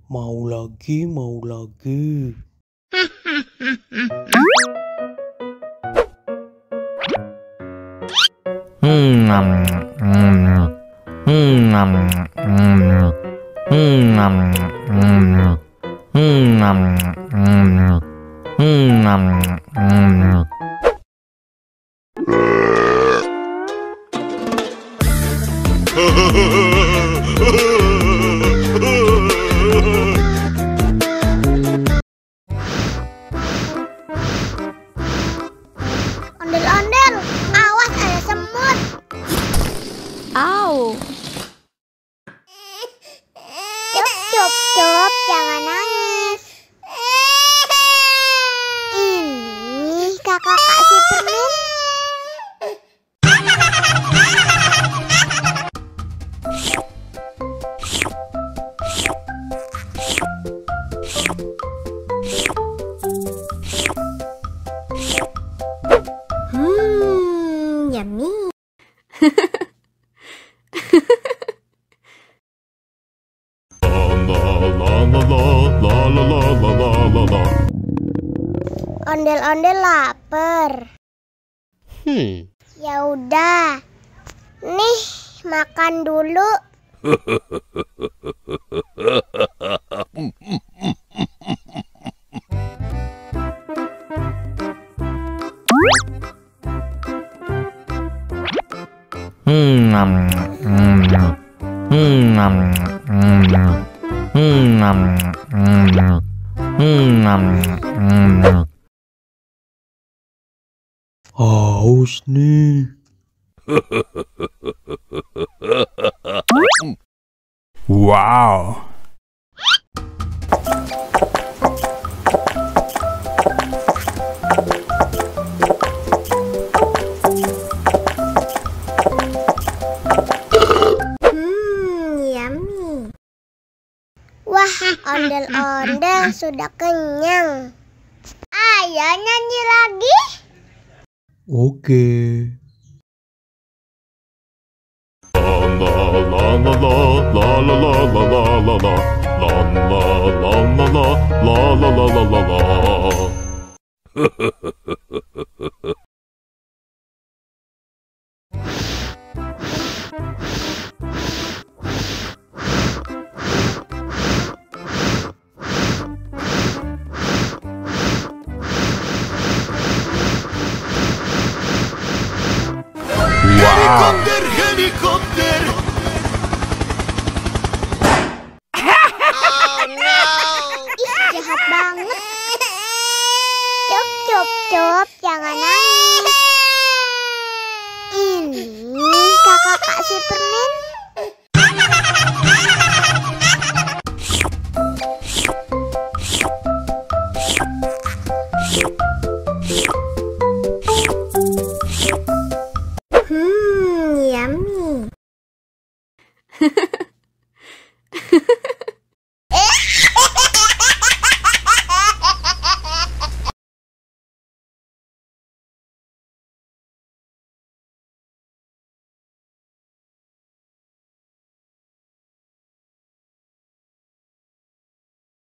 Mau lagi, mau lagi. Ondel-ondel, awas ada semut. Au. Cup, jangan nangis. Ini kakak kasih permen. Yummy. Ondel-ondel lapar. Ya udah. Nih, makan dulu. Haus nih. Wow. Yummy. Wah, ondel-ondel sudah kenyang. Ayo nyanyi lagi. Oke. Helikopter, Ih, helikopter. jahat banget. Cup, jangan nangis. Ini kakak kasih permen. Yummy.